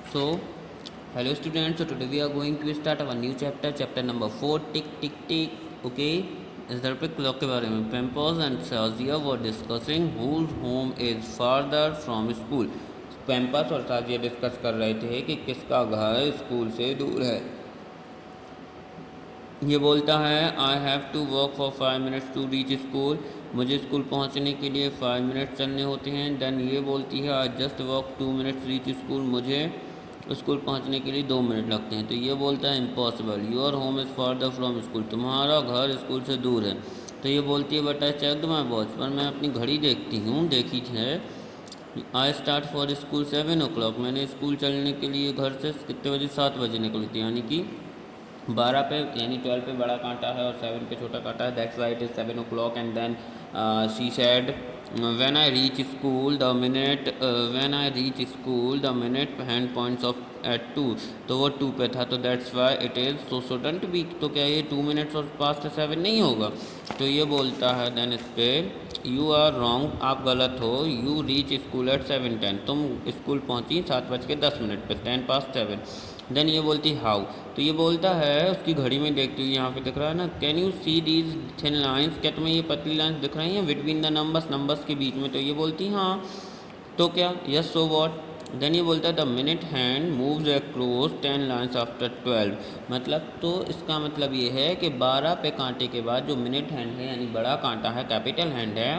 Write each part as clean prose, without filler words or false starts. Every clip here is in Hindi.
So, hello students. So today we are going to start our new chapter, chapter number 4. Tick tick tick. Okay. इस दर पे क्लॉक के बारे में पेम्पोज and Sajia were discussing whose home is farther from school. पेम्पस और साजिया डिस्कस कर रहे थे कि किसका घर स्कूल से दूर है। ये बोलता है I have to walk for 5 minutes to reach school. मुझे स्कूल पहुंचने के लिए 5 मिनट चलने होते हैं। देन ये बोलती है I just walk 2 minutes reach school. मुझे स्कूल पहुंचने के लिए 2 मिनट लगते हैं। तो ये बोलता है impossible, your home is farther from school. तुम्हारा घर स्कूल से दूर है। तो ये बोलती है but I check my watch, पर मैं अपनी घड़ी देखी है। I start for school 7 o'clock। मैंने स्कूल चलने के लिए घर से कितने बजे? 7 बजे निकली थी, यानी कि 12 पे, यानी 12 पे बड़ा कांटा है और 7 पे छोटा कांटा है। That's why it is 7 o'clock। And then she said when I reach school the minute hand points of at 2। तो वो 2 पे था, तो that's why it is so shouldn't be. तो क्या ये 2 मिनट्स और पास्ट 7 नहीं होगा? तो ये बोलता है देन इस पे यू आर रॉन्ग, आप गलत हो। You reach school eight 7:10। तुम स्कूल पहुंची 7:10 पे, 7:10। देन ये बोलती हाउ। तो ये बोलता है उसकी घड़ी में देखती हुई, यहाँ पे दिख रहा है ना, can you see these thin lines, क्या तुम्हें ये पतली लाइन्स दिख रही हैं बिटवीन द नंबर्स के बीच में? तो ये बोलती हाँ। तो क्या? Yes, so what. देन ये बोलता है the minute hand moves across 10 lines after 12। मतलब तो इसका मतलब ये है कि 12 पे कांटे के बाद जो मिनट हैंड है, यानी बड़ा कांटा है, कैपिटल हैंड है,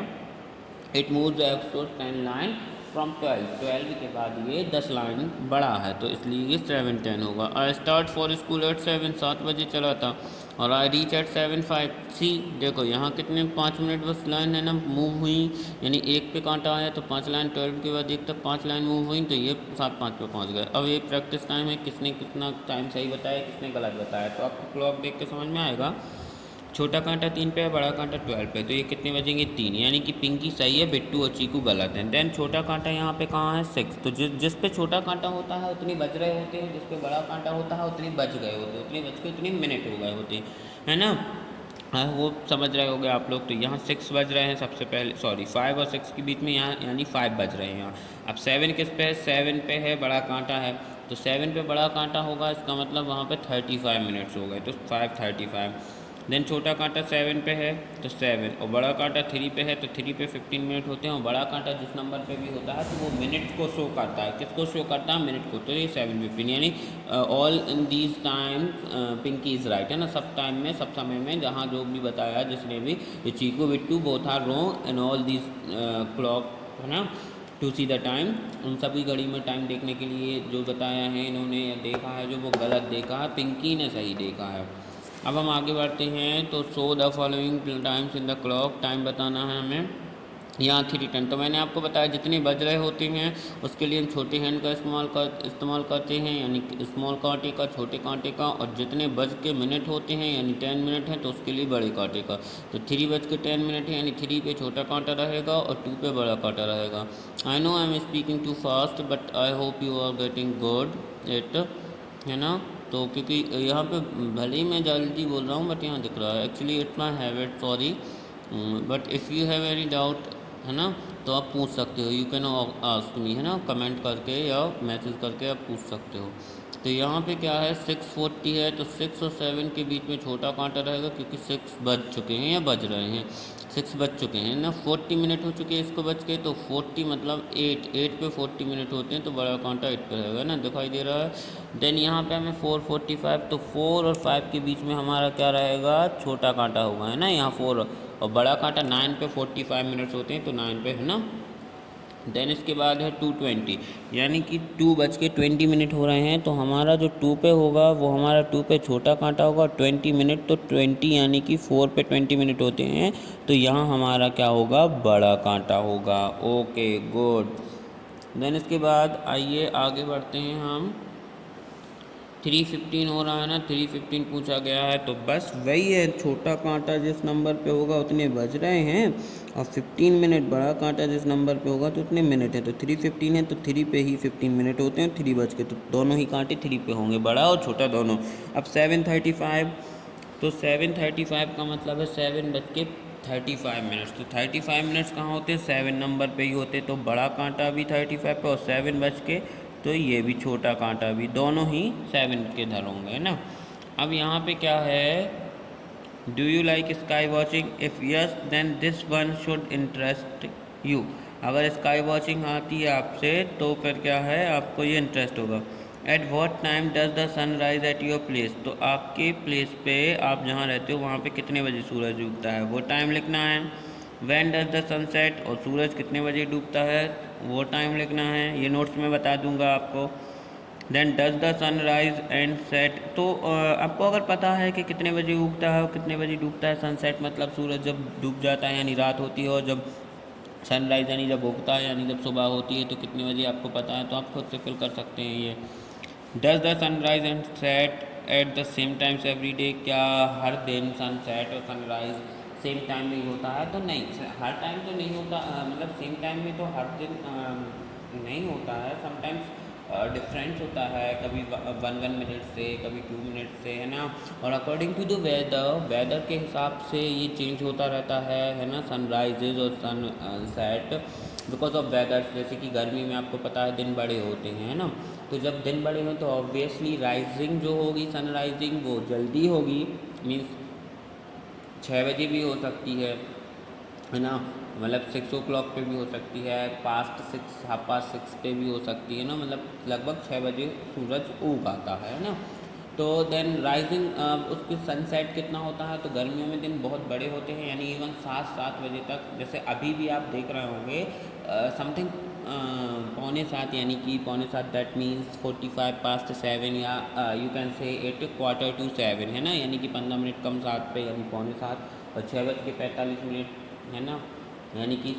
it moves across 10 line from 12 के बाद ये 10 लाइन बड़ा है, तो इसलिए ये 7:10 होगा। आई स्टार्ट फॉर स्कूल एट 7 चला था और आई रीच एट 7:05। सी देखो यहाँ कितने 5 मिनट बस लाइन है ना मूव हुई, यानी 1 पे कांटा आया तो 5 लाइन, 12 के बाद 1 तक 5 लाइन मूव हुई, तो ये 7:05 पे पहुँच गए। अब ये प्रैक्टिस टाइम है, किसने कितना टाइम सही बताया, किसने गलत बताया, तो आपको क्लॉक देख के समझ में आएगा। छोटा कांटा 3 पे है, बड़ा कांटा 12 पे, तो ये कितने बजेंगे? 3, यानी कि पिंकी सही है, बिट्टू और चीकू गलत है। देन छोटा कांटा यहाँ पे कहाँ है? 6। तो जिस पे छोटा कांटा होता है उतनी बज रहे होते हैं, जिस पे बड़ा कांटा होता है उतनी बज गए होते हैं, उतनी बज के उतनी मिनट हो गए होते हैं, है ना? हाँ, वो समझ रहे होंगे आप लोग। तो यहाँ 6 बज रहे हैं सबसे पहले, सॉरी 5 और 6 के बीच में, यहाँ यानी 5 बज रहे हैं यहाँ। अब 7 किस पे है? 7 पे है, बड़ा कांटा है, तो 7 पे बड़ा कांटा होगा, इसका मतलब वहाँ पे 35 मिनट्स हो गए, तो 5:35। देन छोटा कांटा 7 पे है तो 7, और बड़ा कांटा 3 पे है तो 3 पे 15 मिनट होते हैं, और बड़ा कांटा जिस नंबर पे भी होता है तो वो मिनट को शो करता है। किसको शो करता है? मिनट को। तो ये 7:15, यानी all in these time Pinky is right, है ना? सब टाइम में, सब समय में, जहाँ जो भी बताया जिसने भी, ये Cheeku Bittu both are wrong in all these clock, है ना, टू सी द टाइम। उन सभी घड़ी में टाइम देखने के लिए जो बताया है इन्होंने, देखा है जो, वो गलत देखा है, पिंकी ने सही देखा है। अब हम आगे बढ़ते हैं, तो show the following times in the clock. Time बताना है हमें। यहाँ 3:10, तो मैंने आपको बताया जितने बज रहे होते हैं उसके लिए हम छोटे हैंड का इस्तेमाल करते हैं, यानी स्मॉल कांटे का, छोटे कांटे का, और जितने बज के मिनट होते हैं यानी 10 मिनट हैं तो उसके लिए बड़े कांटे का। तो 3:10 है, यानी 3 पे छोटा कांटा रहेगा और 2 पे बड़ा कांटा रहेगा। I know I am speaking too fast but I hope you are getting good it, है ना? तो क्योंकि यहाँ पे भले ही मैं जल्दी बोल रहा हूँ बट यहाँ दिख रहा है, actually it's my habit, sorry. But if you have any doubt, है ना, तो आप पूछ सकते हो, यू कैन आस्क मी, है ना, कमेंट करके या मैसेज करके आप पूछ सकते हो। तो यहाँ पे क्या है? 6:40 है, तो 6 और 7 के बीच में छोटा कांटा रहेगा, क्योंकि 6 बज चुके हैं या बज रहे हैं, 6 बज चुके हैं ना, 40 मिनट हो चुके हैं इसको बज के, तो 40 मतलब 8 पे 40 मिनट होते हैं, तो बड़ा कांटा 8 पे रहेगा ना, दिखाई दे रहा है। देन यहाँ पे हमें 4:45, तो 4 और 5 के बीच में हमारा क्या रहेगा? छोटा कांटा होगा, है ना, यहाँ 4, और बड़ा कांटा 9 पे 45 मिनट्स होते हैं, तो 9 पे, है ना। देन इसके बाद है 2:20, यानी कि 2:20 हो रहे हैं, तो हमारा जो 2 पे होगा वो हमारा 2 पे छोटा कांटा होगा, 20 मिनट, तो 20 यानी कि 4 पे 20 मिनट होते हैं, तो यहाँ हमारा क्या होगा? बड़ा कांटा होगा। Okay, good. देन इसके बाद आइए आगे बढ़ते हैं हम। 3:15 हो रहा है ना, 3:15 पूछा गया है, तो बस वही है, छोटा कांटा जिस नंबर पे होगा उतने बज रहे हैं, और 15 मिनट, बड़ा कांटा जिस नंबर पे होगा तो उतने मिनट है। तो 3:15 है तो 3 पे ही 15 मिनट होते हैं, 3 बज के, तो दोनों ही कांटे 3 पे होंगे, बड़ा और छोटा दोनों। अब 7:35, तो 7:35 का मतलब है 7:35। तो 35 मिनट्स कहाँ होते हैं? 7 नंबर पे ही होते हैं, तो बड़ा कांटा भी 35 पे और 7 बज के तो ये भी छोटा कांटा भी, दोनों ही 7 के इधर होंगे, है ना। अब यहाँ पे क्या है, do you like sky watching, if yes then this one should interest you. अगर स्काई वॉचिंग आती है आपसे तो फिर क्या है, आपको ये इंटरेस्ट होगा। At what time does the sun rise at your place, तो आपके प्लेस पे, आप जहाँ रहते हो वहाँ पे कितने बजे सूरज उगता है वो टाइम लिखना है। When does the sun set, और सूरज कितने बजे डूबता है वो टाइम लिखना है। ये नोट्स में बता दूंगा आपको। Then does the sun rise and set, तो आपको अगर पता है कि कितने बजे उगता है और कितने बजे डूबता है, सनसेट मतलब सूरज जब डूब जाता है यानी रात होती है, और जब सनराइज़ यानी जब उगता है यानी जब सुबह होती है, तो कितने बजे आपको पता है, तो आप खुद से फिल कर सकते हैं ये। Does the sunrise and set at the same times every day, क्या हर दिन सनसेट और सनराइज सेम टाइम में ही होता है, तो नहीं, हर टाइम तो नहीं होता, मतलब सेम टाइम में तो हर दिन नहीं होता है, समटाइम्स डिफरेंस होता है, कभी 1 मिनट से, कभी 2 मिनट से, है ना। और अकॉर्डिंग टू द वेदर के हिसाब से ये चेंज होता रहता है ना, सनराइजेज और sunset because of weather. जैसे कि गर्मी में आपको पता है दिन बड़े होते हैं, है ना, तो जब दिन बड़े हों तो ऑब्वियसली राइजिंग जो होगी, सनराइजिंग वो जल्दी होगी, मीन्स 6 बजे भी हो सकती है ना, मतलब 6 o'clock पे भी हो सकती है, पास्ट 6, 6:30 पे भी हो सकती है ना, मतलब लगभग 6 बजे सूरज उग आता है ना। तो देन राइजिंग, उसके सनसेट कितना होता है, तो गर्मियों में दिन बहुत बड़े होते हैं, यानी इवन 7 बजे तक, जैसे अभी भी आप देख रहे होंगे समथिंग 6:45, यानी कि 6:45, दैट मीन्स 45 past 7, या you can say 8 quarter to 7, है ना, यानी कि 15 मिनट कम 7 पे, यानी 6:45, और 6:45, है ना, यानी कि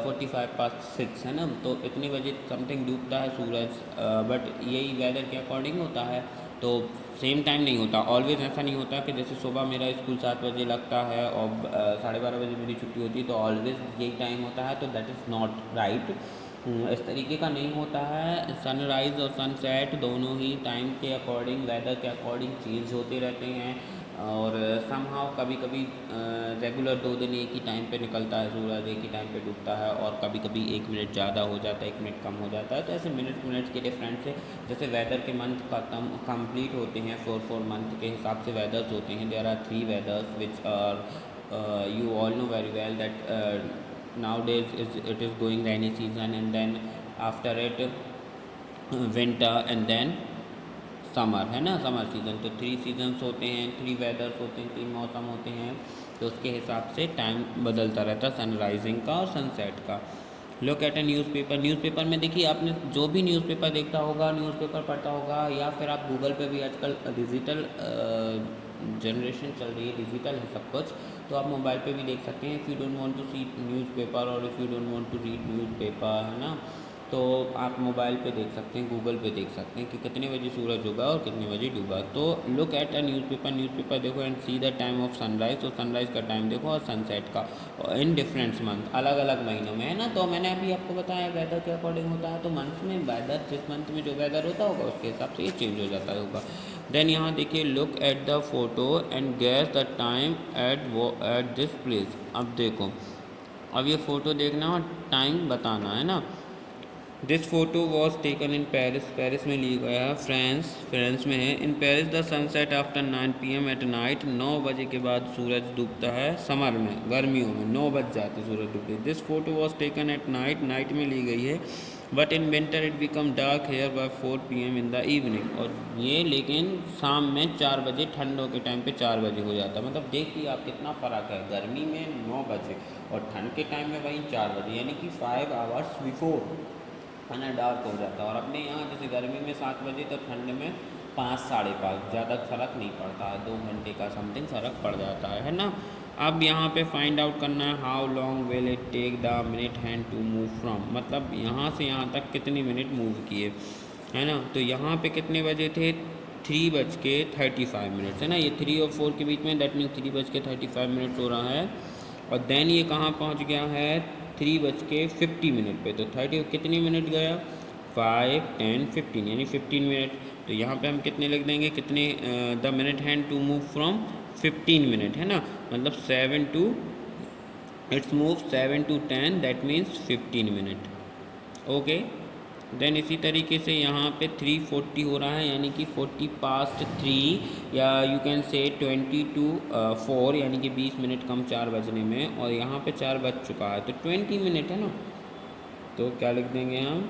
45 past 6, है ना, तो इतने बजे समथिंग डूबता है सूरज। बट यही वेदर के अकॉर्डिंग होता है, तो सेम टाइम नहीं होता ऑलवेज। ऐसा नहीं होता कि जैसे सुबह मेरा स्कूल 7 बजे लगता है और 12:30 बजे मेरी छुट्टी होती है, तो ऑलवेज यही टाइम होता है, तो दैट इज़ नॉट राइट। इस तरीके का नहीं होता है। सनराइज़ और सनसेट दोनों ही टाइम के अकॉर्डिंग, वेदर के अकॉर्डिंग चेंज होते रहते हैं, और समहाउ कभी कभी रेगुलर 2 दिन एक ही टाइम पे निकलता है सूरज, एक ही टाइम पे डूबता है, और कभी कभी 1 मिनट ज़्यादा हो जाता है, 1 मिनट कम हो जाता है, तो ऐसे मिनट्स के डिफरेंस से, जैसे वेदर के मंथ खत्म कंप्लीट होते हैं, 4 मंथ के हिसाब से वेदर्स होते हैं। There are 3 weathers which are, you all know very well that nowadays it is going rainy season, and then after it winter, and then summer, है ना, समर सीज़न। तो 3 सीजन्स होते हैं, 3 वेदर्स होते हैं, 3 मौसम होते हैं, तो उसके हिसाब से टाइम बदलता रहता है सनराइजिंग का और सनसेट का। Look at A newspaper, newspaper में देखिए, आपने जो भी न्यूज़पेपर देखता होगा, न्यूज़पेपर पढ़ता होगा, या फिर आप गूगल पे भी, आजकल डिजिटल जनरेशन चल रही है, डिजिटल है सब कुछ, तो आप मोबाइल पे भी देख सकते हैं। If you don't want to see newspaper, और if you don't want to read newspaper, है ना, तो आप मोबाइल पे देख सकते हैं, गूगल पे देख सकते हैं कि कितने बजे सूरज उगा और कितने बजे डूबा। तो look at a newspaper, newspaper देखो, and see the time of sunrise, तो सनराइज़ का टाइम देखो, और सनसेट का, इन डिफरेंट मंथ, अलग अलग महीनों में, है ना। तो मैंने अभी आपको बताया वेदर के अकॉर्डिंग होता है, तो मंथ में वेदर, जिस मंथ में जो वेदर होता होगा उसके हिसाब से ये चेंज हो जाता होगा। देन यहाँ देखिए, look at the photo and gas the time at this place. अब देखो, अब ये फ़ोटो देखना और टाइम बताना, है ना। This photo was taken in Paris, Paris में ली गया है, फ्रांस में है। In Paris the sunset after 9 PM at night, 9 बजे के बाद सूरज डूबता है, समर में, गर्मियों में 9 बज जाते सूरज डूबते। This photo was taken at night, night में ली गई है, but in winter it become dark here by 4 PM in the evening, और ये लेकिन शाम में 4 बजे, ठंडों के टाइम पे 4 बजे हो जाता है। मतलब देखिए आप कितना फ़र्क है, गर्मी में 9 बजे और ठंड के टाइम में वहीं 4 बजे, यानी कि 5 आवर्स बिफोर, है ना, डार्क हो जाता है। और अपने यहाँ जैसे गर्मी में 7 बजे, तो ठंड में 5, 5:30, ज़्यादा फ़र्क नहीं पड़ता है, 2 घंटे का समथिंग फ़र्क पड़ जाता है ना। अब यहाँ पे फाइंड आउट करना है, how long will it take the minute hand to move from, मतलब यहाँ से यहाँ तक कितने मिनट मूव किए, है ना। तो यहाँ पे कितने बजे थे, 3:35, है ना, ये 3 और 4 के बीच में, दैट मीन्स 3:35 हो रहा है। और देन ये कहाँ पहुँच गया है, 3:50 पे, तो 30 कितने मिनट गया, 5, 10, 15, यानी 15 मिनट। तो यहाँ पे हम कितने लिख देंगे, कितने, the minute hand to move from 15 minute, है ना, मतलब 7 to, it's move 7 to 10, that means 15 minute. Okay, then इसी तरीके से यहाँ पे 3:40 हो रहा है, यानी कि 3:40 या यू कैन से 4 यानी कि 20 मिनट कम 4 बजने में, और यहाँ पे 4 बज चुका है तो 20 मिनट है ना, तो क्या लिख देंगे हम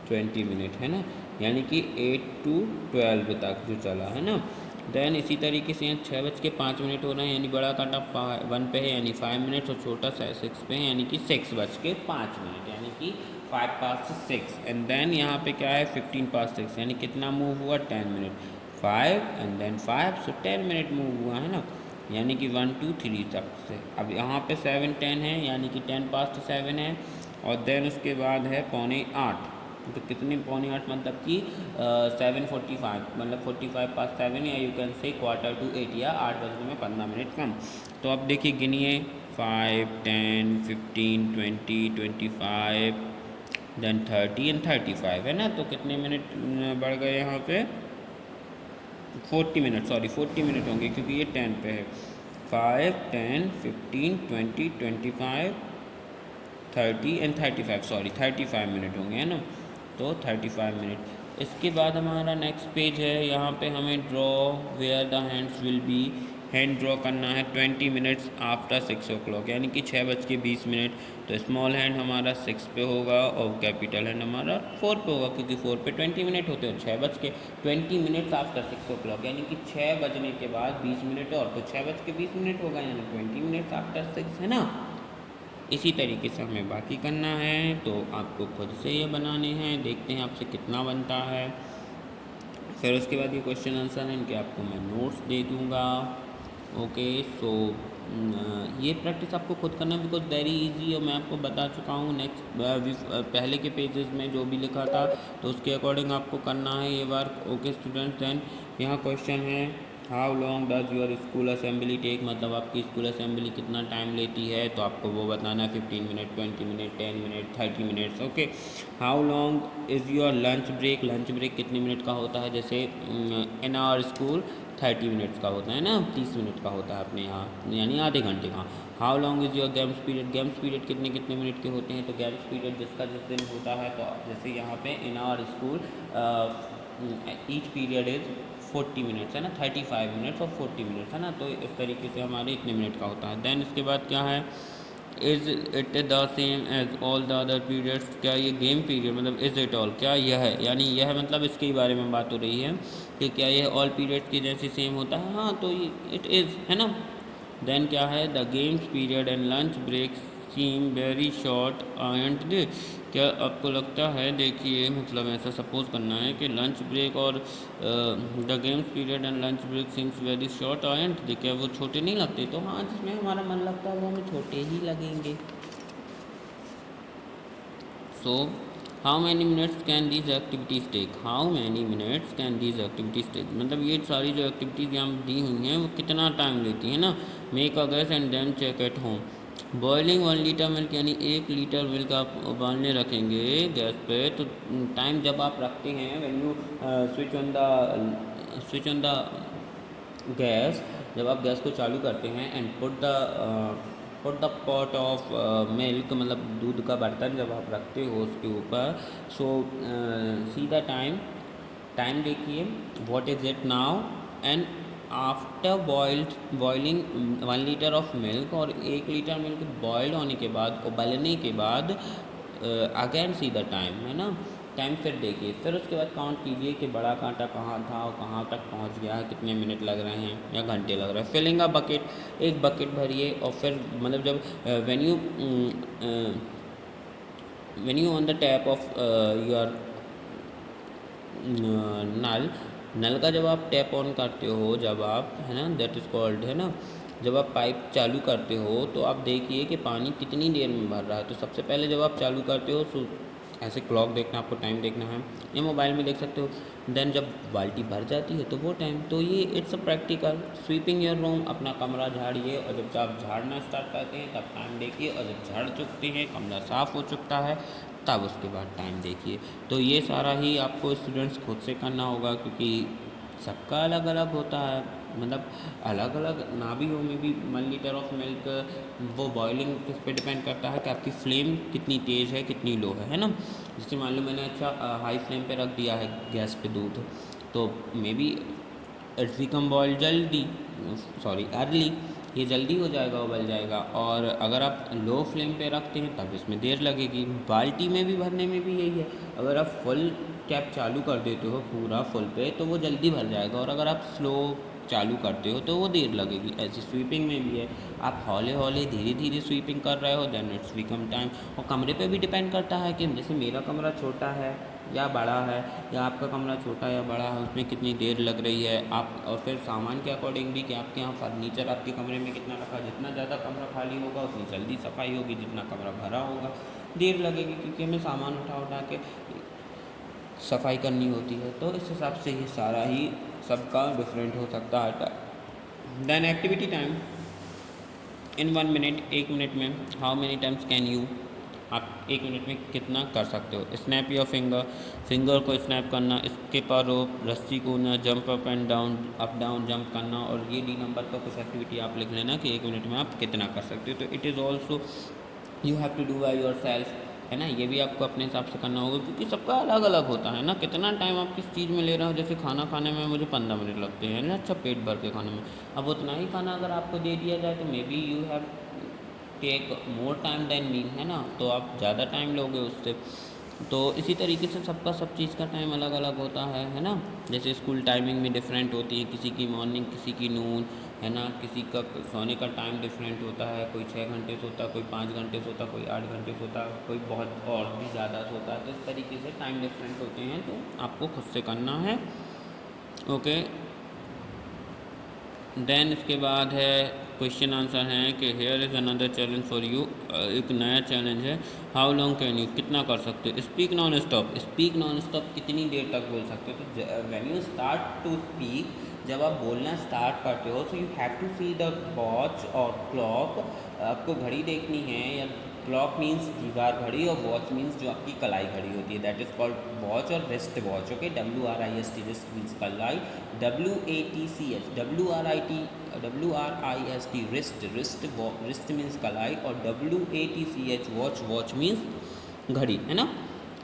20 मिनट है ना, यानी कि 8 to 12 तक जो चला है ना। देन इसी तरीके से यहाँ 6:05 हो रहे हैं, यानी बड़ा कांटा 1 पे है यानी 5 मिनट, और छोटा सा 6 पे है यानी कि 6:05, यानी कि 5:06। एंड देन यहाँ पे क्या है 15:06, यानी कितना मूव हुआ 10 minute, 5 and then 5, so 10 minute move हुआ है ना, यानी कि 1 to 3 तक से। अब यहाँ पे 7:10 है, यानी कि 7:10 है, और देन उसके बाद है 7:45, तो कितनी 7:45 मतलब कि 7:45 मतलब 7 या यू कैन से 7:45 या 8 बजने में 15 मिनट कम। तो अब देखिए गिनिए 5, 10, 15, 20, 25, देन 30 एंड 35 है ना, तो कितने मिनट बढ़ गए यहाँ पे 40 मिनट, सॉरी 40 मिनट होंगे क्योंकि ये 10 पे है। 5, 10, 15, 20, 25, 30 एंड 35, सॉरी 35 मिनट होंगे है ना, तो 35 मिनट। इसके बाद हमारा नेक्स्ट पेज है, यहाँ पे हमें draw where the hands will be, hand draw करना है 20 मिनट्स आफ्टर 6 o'clock, यानी कि 6:20। तो स्मॉल हैंड हमारा 6 पे होगा और कैपिटल हैंड हमारा 4 पे होगा, क्योंकि 4 पे 20 मिनट होते हैं। 6:20 मिनट्स आफ्टर 6 o'clock, यानी कि 6 बजने के बाद 20 मिनट और, तो 6:20 होगा, यानी 20 मिनट्स आफ्टर 6 है ना। इसी तरीके से हमें बाकी करना है, तो आपको खुद से ये बनाने हैं, देखते हैं आपसे कितना बनता है। फिर उसके बाद ये क्वेश्चन आंसर है इनके आपको मैं नोट्स दे दूँगा। ओके, सो ये प्रैक्टिस आपको खुद करना है, बिकॉज वेरी इजी, और मैं आपको बता चुका हूँ नेक्स्ट पहले के पेजेस में जो भी लिखा था, तो उसके अकॉर्डिंग आपको करना है ये बार। ओके स्टूडेंट्स, देन यहाँ क्वेश्चन है how long does your school assembly take, मतलब आपकी स्कूल असेंबली कितना टाइम लेती है, तो आपको वो बताना है 15 minute, 20 minute, 10 minute, 30 minutes. Okay, how long is your lunch break, lunch break कितने मिनट का होता है, जैसे इन आवर स्कूल 30 मिनट्स का होता है ना, 30 मिनट का होता है अपने यहाँ, यानी आधे घंटे का। How long is your games period, games period कितने कितने मिनट के होते हैं, तो गेम्स पीरियड जिसका जिस दिन होता है, तो जैसे यहाँ पे in our school each period is 40 minutes है ना, 35 मिनट्स और 40 मिनट्स है ना, तो इस तरीके से हमारे इतने मिनट का होता है। देन इसके बाद क्या है, is it the same as all the other periods, क्या ये गेम पीरियड मतलब इज़ इट ऑल, क्या यह है, यानी यह मतलब इसके ही बारे में बात हो रही है कि क्या यह ऑल पीरियड्स के जैसे सेम होता है, हाँ तो ये इट इज़ है ना। देन क्या है, the games period and lunch break seem very short and they, क्या आपको लगता है, देखिए मतलब ऐसा सपोज करना है कि लंच ब्रेक और the games period and lunch break seems very short and they, क्या वो छोटे नहीं लगते, तो हाँ जिसमें हमारा मन लगता है वो हमें छोटे ही लगेंगे। So how many minutes can these activities take, how many minutes can these activities take, मतलब ये सारी जो एक्टिविटीज़ यहाँ दी हुई हैं वो कितना टाइम लेती है ना। Make a guess and then check at home, boiling 1 litre milk, यानी 1 लीटर मिल्क आप उबालने रखेंगे गैस पे, तो टाइम जब आप रखते हैं when you switch on the gas, जब आप गैस को चालू करते हैं and put the pot of milk, मतलब दूध का बर्तन जब आप रखते हो उसके ऊपर, सो सी द टाइम, टाइम देखिए what is it now, and after boiling 1 litre of milk, और 1 लीटर मिल्क बॉइल्ड होने के बाद, उबलने के बाद अगेन सी द टाइम है ना, टाइम फिर देखिए, फिर उसके बाद काउंट कीजिए कि बड़ा कांटा कहाँ था और कहाँ तक पहुँच गया है, कितने मिनट लग रहे हैं या घंटे लग रहे हैं। फिलिंग अ बकेट, एक बकेट भरिए, और फिर मतलब जब when you on the tap of your नल का जब आप टैप ऑन करते हो, जब आप है ना, दैट इज़ कॉल्ड है ना, जब आप पाइप चालू करते हो तो आप देखिए कि पानी कितनी देर में भर रहा है। तो सबसे पहले जब आप चालू करते हो तो ऐसे क्लॉक देखना, आपको टाइम देखना है, या मोबाइल में देख सकते हो। देन जब बाल्टी भर जाती है तो वो टाइम, तो ये it's a practical. Sweeping your room, अपना कमरा झाड़िए, और जब आप झाड़ना स्टार्ट करते हैं तब टाइम देखिए, और जब झाड़ चुकते हैं, कमरा साफ़ हो चुकता है, तब उसके बाद टाइम देखिए। तो ये सारा ही आपको स्टूडेंट्स खुद से करना होगा, क्योंकि सबका अलग अलग होता है। मतलब अलग अलग नाभियों में भी 1 लीटर ऑफ मिल्क, वो बॉइलिंग किस पे डिपेंड करता है कि आपकी फ्लेम कितनी तेज़ है कितनी लो है ना। जैसे मान लो मैंने अच्छा हाई फ्लेम पे रख दिया है गैस पे दूध, तो maybe it's become boil जल्दी, सॉरी अर्ली, ये जल्दी हो जाएगा, उबल जाएगा। और अगर आप लो फ्लेम पे रखते हैं तब इसमें देर लगेगी। बाल्टी में भी भरने में भी यही है, अगर आप फुल टैप चालू कर देते हो पूरा फुल पे तो वो जल्दी भर जाएगा, और अगर आप स्लो चालू करते हो तो वो देर लगेगी। ऐसी स्वीपिंग में भी है, आप हौले हौले धीरे धीरे स्वीपिंग कर रहे हो देन इट्स बिकम टाइम। और कमरे पे भी डिपेंड करता है कि जैसे मेरा कमरा छोटा है या बड़ा है, या आपका कमरा छोटा या बड़ा है, उसमें कितनी देर लग रही है आप, और फिर सामान के अकॉर्डिंग भी कि आपके यहाँ फर्नीचर आपके कमरे में कितना रखा, जितना ज़्यादा कमरा खाली होगा उतनी जल्दी सफाई होगी, जितना कमरा भरा होगा देर लगेगी, क्योंकि हमें सामान उठा के सफाई करनी होती है। तो इस हिसाब से ये सारा ही सबका डिफरेंट हो सकता है। Then activity time in 1 minute, 1 minute में how many times can you, आप 1 मिनट में कितना कर सकते हो। स्नैप योर फिंगर, फिंगर को स्नैप करना, स्किप अ रोप, रस्सी कूदना, jump up and down, up down jump करना। और ये डी नंबर पर कुछ एक्टिविटी आप लिख लेना कि 1 मिनट में आप कितना कर सकते हो। तो it is also you have to do by yourself, है ना, ये भी आपको अपने हिसाब से करना होगा, क्योंकि सबका अलग अलग होता है ना। कितना टाइम आप किस चीज़ में ले रहे हो, जैसे खाना खाने में मुझे 15 मिनट लगते हैं ना, अच्छा पेट भर के खाने में, अब उतना ही खाना अगर आपको दे दिया जाए तो maybe you have take more time than me, है ना, तो आप ज़्यादा टाइम लोगे उससे। तो इसी तरीके से सबका सब चीज़ का टाइम अलग अलग होता है ना। जैसे स्कूल टाइमिंग में डिफरेंट होती है, किसी की मॉर्निंग किसी की नून, है ना, किसी का सोने का टाइम डिफरेंट होता है, कोई 6 घंटे सोता, कोई 5 घंटे सोता, कोई 8 घंटे सोता, कोई बहुत और भी ज़्यादा सोता है। तो इस तरीके से टाइम डिफरेंट होते हैं, तो आपको खुद से करना है। ओके, देन इसके बाद है क्वेश्चन आंसर हैं कि here is another challenge for you, एक नया चैलेंज है। हाउ लॉन्ग कैन यू, कितना कर सकते हो। Speak non stop, speak non stop कितनी देर तक बोल सकते हो। तो when you start to speak, जब आप बोलना स्टार्ट करते हो, so you have to see the watch और क्लॉक, आपको घड़ी देखनी है, या क्लॉक मीन्स दीवार घड़ी, और वॉच मीन्स जो आपकी कलाई घड़ी होती है, दैट इज़ कॉल्ड वॉच और wrist watch. Okay, WRIST, wrist means कलाई, WATCH, WRIST wrist, wrist means कलाई, और WATCH वॉच, वॉच मीन्स घड़ी, है ना।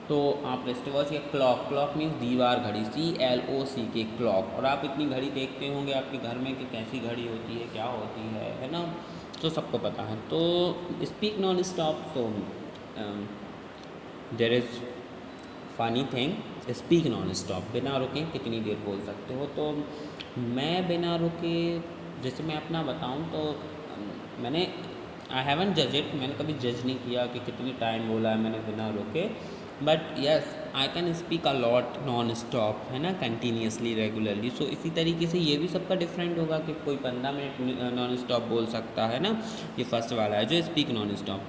तो आप रिस्ट वॉच या क्लॉक, क्लॉक मीन्स दीवार घड़ी, CLOCK क्लॉक। और आप इतनी घड़ी देखते होंगे आपके घर में कि कैसी घड़ी होती है, क्या होती है ना, तो सबको पता है। तो speak non stop, so there is funny thing, speak non stop, बिना रुके कितनी देर बोल सकते हो। तो मैं बिना रुके, जैसे मैं अपना बताऊं तो मैंने आई हैवन जज इट, मैंने कभी जज नहीं किया कि कितनी टाइम बोला है मैंने बिना रुके, but yes I can speak a lot non stop, है ना, कंटिन्यूसली रेगुलरली। सो इसी तरीके से ये भी सबका डिफरेंट होगा कि कोई 15 मिनट नॉन स्टॉप बोल सकता है ना, ये फर्स्ट वाला है जो स्पीक नॉन स्टॉप।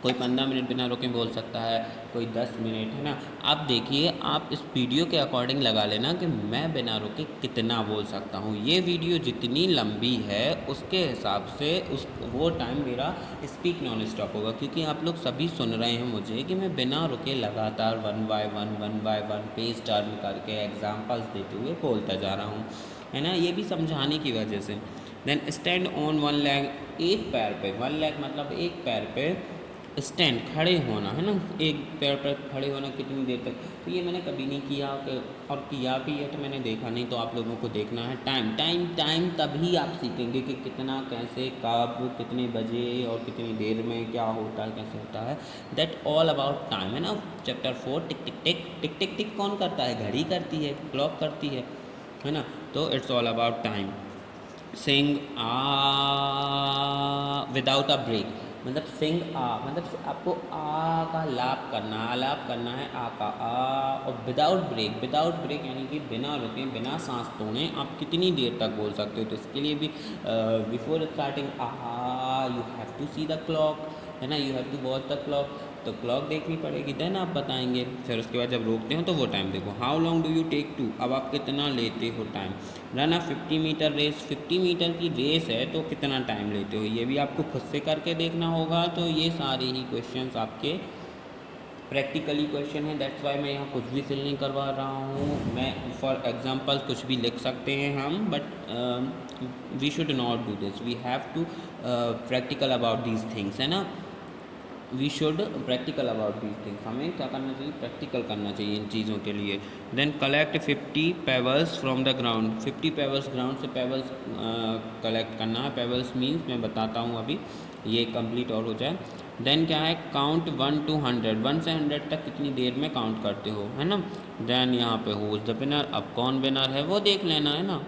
कोई 15 मिनट बिना रुके बोल सकता है, कोई 10 मिनट, है ना। आप देखिए, आप इस वीडियो के अकॉर्डिंग लगा लेना कि मैं बिना रुके कितना बोल सकता हूँ। ये वीडियो जितनी लंबी है उसके हिसाब से वो टाइम मेरा स्पीक नॉन स्टॉप होगा, क्योंकि आप लोग सभी सुन रहे हैं मुझे कि मैं बिना रुके लगातार 1 बाय 1 पेज टर्न करके एग्जाम्पल्स देते हुए बोलता जा रहा हूँ, है ना, ये भी समझाने की वजह से। देन स्टैंड ऑन 1 लेग, एक पैर पे, 1 लेग मतलब एक पैर पे स्टैंड, खड़े होना, है ना, एक पैर पर खड़े होना कितनी देर तक। तो ये मैंने कभी नहीं किया, और किया भी है तो मैंने देखा नहीं, तो आप लोगों को देखना है। टाइम टाइम टाइम तभी आप सीखेंगे कि कितना, कैसे, कब, कितने बजे और कितनी देर में क्या होता है, कैसे होता है। दैट ऑल अबाउट टाइम, है ना। चैप्टर 4 टिक टिक टिक टिक टिक टिक कौन करता है, घड़ी करती है, क्लॉक करती है ना। तो it's all about time. Sing a without a break, मतलब सिंग आ मतलब आपको आ का लाप करना, आलाप करना है आ का आ, और विदाउट ब्रेक, विदाउट ब्रेक यानी कि बिना रुके, बिना सांस तोड़े आप कितनी देर तक बोल सकते हो। तो इसके लिए भी before starting uh you have to see the clock, है ना, you have to watch the clock, तो क्लॉक देखनी पड़ेगी, देन आप बताएंगे। फिर उसके बाद जब रोकते हो तो वो टाइम देखो। How long do you take to, अब आप कितना लेते हो time. Run a 50 metre race, 50 metre की रेस है तो कितना टाइम लेते हो, ये भी आपको खुद से करके देखना होगा। तो ये सारे ही क्वेश्चंस आपके प्रैक्टिकली क्वेश्चन है, दैट्स वाई मैं यहाँ कुछ भी फिल नहीं करवा रहा हूँ। मैं फॉर एग्जांपल कुछ भी लिख सकते हैं हम, but we should not do this, we have to practical about these things, है ना। We should practical about these things, हमें क्या करना चाहिए, प्रैक्टिकल करना चाहिए इन चीज़ों के लिए। Then collect 50 pebbles from the ground, 50 pebbles ground से पेबल्स कलेक्ट करना है। पेबल्स मीन्स मैं बताता हूँ अभी, ये कंप्लीट और हो जाए। देन क्या है, काउंट 1 to 100, 1 से 100 तक कितनी देर में काउंट करते हो, है ना। देन यहाँ पे हु इज़ द विनर, अब कौन विनर है वो देख लेना, है ना।